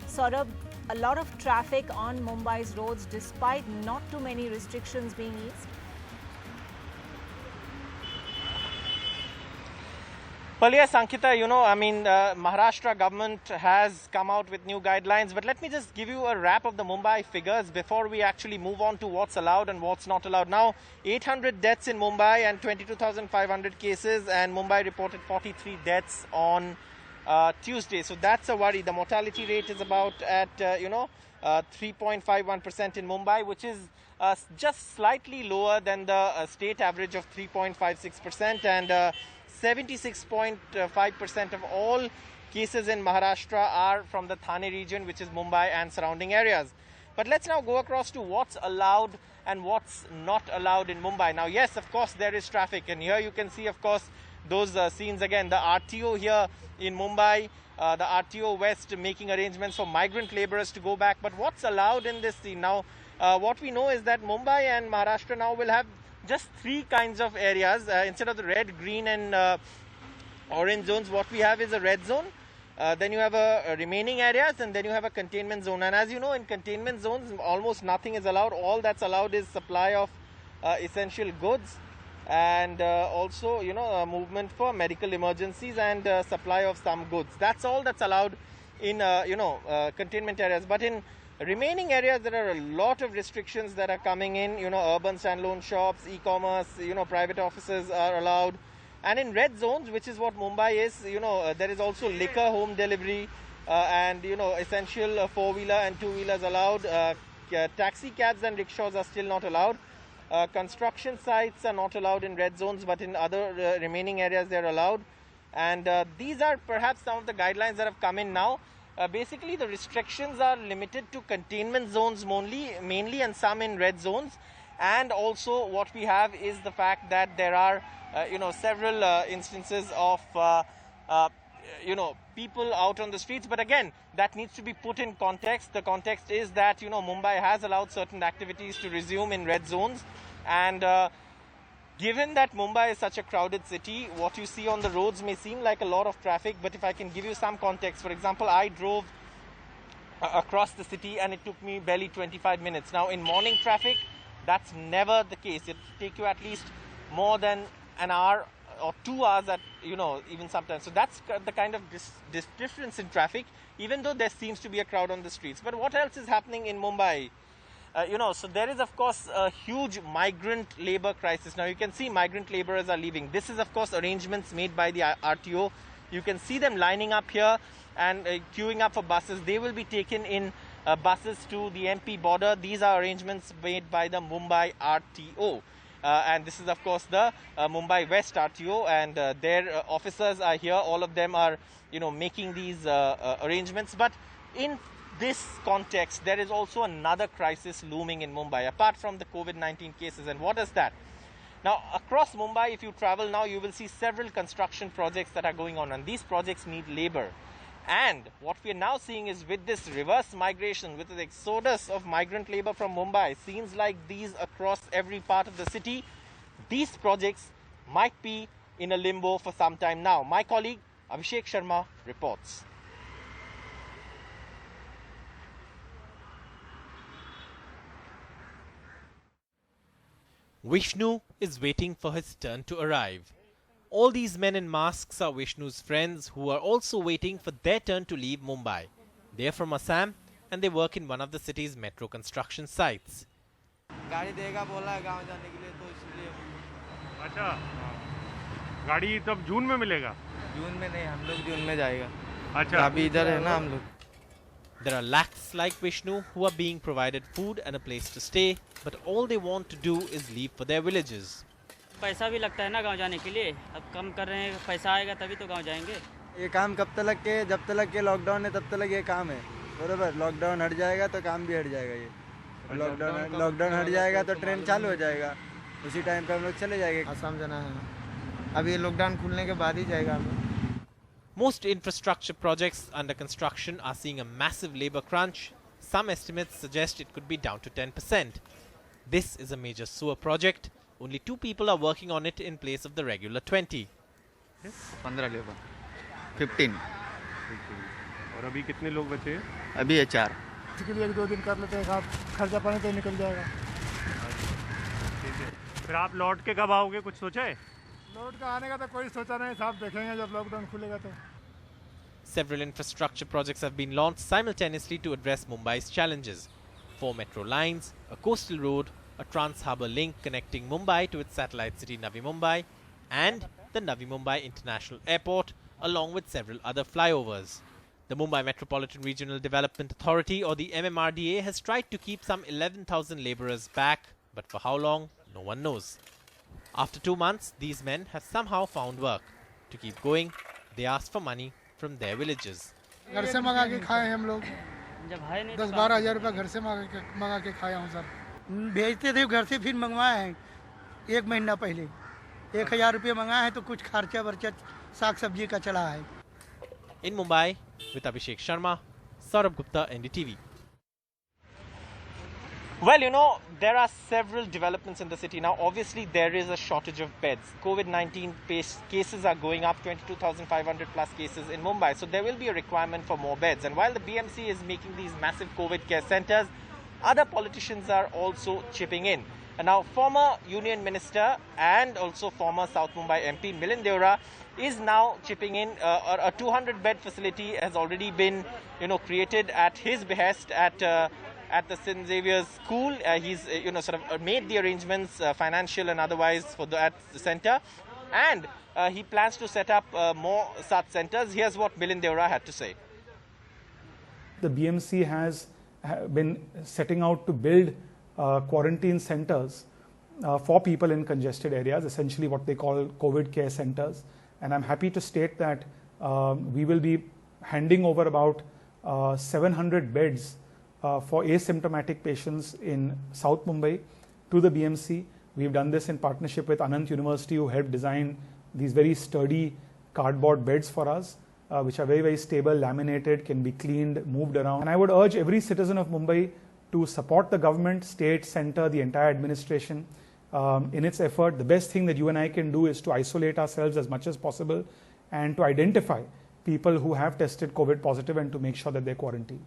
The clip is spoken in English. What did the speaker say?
sort of a lot of traffic on Mumbai's roads despite not too many restrictions being eased? Well, yes, Ankita, Maharashtra government has come out with new guidelines, but let me just give you a wrap of the Mumbai figures before we actually move on to what's allowed and what's not allowed. Now, 800 deaths in Mumbai and 22,500 cases, and Mumbai reported 43 deaths on Tuesday. So that's a worry. The mortality rate is about at, 3.51% in Mumbai, which is just slightly lower than the state average of 3.56%, and 76.5% of all cases in Maharashtra are from the Thane region, which is Mumbai and surrounding areas. But let's now go across to what's allowed and what's not allowed in Mumbai. Now, yes, of course, there is traffic. And here you can see, of course, those scenes again. The RTO here in Mumbai, the RTO West making arrangements for migrant laborers to go back. But what's allowed in this scene? Now, what we know is that Mumbai and Maharashtra now will have just three kinds of areas. Instead of the red, green and orange zones, what we have is a red zone. Then you have a remaining areas, and then you have a containment zone. And as you know, in containment zones, almost nothing is allowed. All that's allowed is supply of essential goods, and also, movement for medical emergencies and supply of some goods. That's all that's allowed in, containment areas. But in remaining areas, there are a lot of restrictions that are coming in. Urban standalone shops, e-commerce, private offices are allowed. And in red zones, which is what Mumbai is, there is also liquor home delivery and, essential four-wheeler and two-wheelers allowed. Taxi cabs and rickshaws are still not allowed. Construction sites are not allowed in red zones, but in other remaining areas they're allowed. And these are perhaps some of the guidelines that have come in now. Basically, the restrictions are limited to containment zones mainly, and some in red zones. And also what we have is the fact that there are, several instances of, people out on the streets. But again, that needs to be put in context. The context is that, Mumbai has allowed certain activities to resume in red zones. And given that Mumbai is such a crowded city, what you see on the roads may seem like a lot of traffic, but if I can give you some context, for example, I drove across the city and it took me barely 25 minutes. Now, in morning traffic, that's never the case. It will take you at least more than an hour or 2 hours at, even sometimes. So that's the kind of this difference in traffic, even though there seems to be a crowd on the streets. But what else is happening in Mumbai? So there is, of course, a huge migrant labor crisis. Now, you can see migrant laborers are leaving. This is, of course, arrangements made by the RTO. You can see them lining up here and queuing up for buses. They will be taken in buses to the MP border. These are arrangements made by the Mumbai RTO. And this is, of course, the Mumbai West RTO, and their officers are here. All of them are, making these arrangements. But in this context, there is also another crisis looming in Mumbai, apart from the COVID-19 cases. And what is that? Now, across Mumbai, if you travel now, you will see several construction projects that are going on, and these projects need labor. And what we are now seeing is, with this reverse migration, with the exodus of migrant labor from Mumbai, scenes like these across every part of the city, these projects might be in a limbo for some time now. My colleague Abhishek Sharma reports. Vishnu is waiting for his turn to arrive. All these men in masks are Vishnu's friends who are also waiting for their turn to leave Mumbai. They are from Assam and they work in one of the city's metro construction sites. गाड़ी देगा बोला है गांव जाने के लिए, तो इसलिए। अच्छा, गाड़ी तब जून में मिलेगा? जून में नहीं, हम लोग जून में जाएगा। अच्छा, अभी इधर है ना हम लोग। There are lakhs like Vishnu who are being provided food and a place to stay, but all they want to do is leave for their villages. पैसा भी लगता है ना गांव जाने के लिए, अब कम कर रहे हैं, पैसा आएगा तभी तो गांव जाएंगे। ये काम कब तक के, जब तक के लॉकडाउन है तब तक ये काम है, बरोबर। लॉकडाउन हट जाएगा तो काम भी हट जाएगा। ये लॉकडाउन हट जाएगा तो ट्रेन चालू हो जाएगा, उसी टाइम पे हम लोग चले जाएंगे। आसाम जाना है, अब ये लॉकडाउन खुलने के बाद ही जाएगा हम लोग। Most infrastructure projects under construction are seeing a massive labor crunch. Some estimates suggest it could be down to 10%. This is a major sewer project. Only 2 people are working on it in place of the regular 20. 15 labour, 15। और अभी कितने लोग बचे हैं? अभी है 4। इसके लिए 1-2 दिन कर लेते हैं, आप खर्चा पानी तो निकल जाएगा। ठीक है, फिर आप लौट के कब आओगे, कुछ सोचा है? लौट का आने का तो कोई सोचा नहीं, साहब देखेंगे जब लॉकडाउन खुलेगा तो। Several infrastructure projects have been launched simultaneously to address Mumbai's challenges. 4 metro lines, a coastal road, a trans-harbour link connecting Mumbai to its satellite city Navi Mumbai, and the Navi Mumbai International Airport, along with several other flyovers. The Mumbai Metropolitan Regional Development Authority, or the MMRDA, has tried to keep some 11,000 labourers back, but for how long, no one knows. After 2 months, these men have somehow found work. To keep going, they asked for money from their villages. घर से मंगा के खाए हम लोग, जब है नहीं 10-12 हज़ार रुपये घर से मंगा के खाया हूँ सर। भेजते थे घर से, फिर मंगवाए हैं 1 महीना पहले 1000 रुपये मंगाए हैं, तो कुछ खर्चा वर्चा साग सब्जी का चला है। In Mumbai, with Abhishek Sharma, Saurabh Gupta, NDTV. Well, you know, there are several developments in the city now. Obviously, there is a shortage of beds. COVID-19 cases are going up, 22,500 plus cases in Mumbai. So there will be a requirement for more beds. And while the BMC is making these massive COVID care centers, other politicians are also chipping in. And now, former Union Minister and also former South Mumbai MP Milind Deora is now chipping in. A 200-bed facility has already been, created at his behest at the St. Xavier's School. He's, sort of made the arrangements, financial and otherwise, at the centre. And he plans to set up more such centres. Here's what Milind Deora had to say. The BMC has been setting out to build quarantine centres for people in congested areas, essentially what they call COVID care centres. And I'm happy to state that we will be handing over about 700 beds for asymptomatic patients in South Mumbai to the BMC. We've done this in partnership with Anant University, who helped design these very sturdy cardboard beds for us, which are very, very stable, laminated, can be cleaned, moved around. And I would urge every citizen of Mumbai to support the government, state, centre, the entire administration in its effort. The best thing that you and I can do is to isolate ourselves as much as possible and to identify people who have tested COVID positive and to make sure that they're quarantined.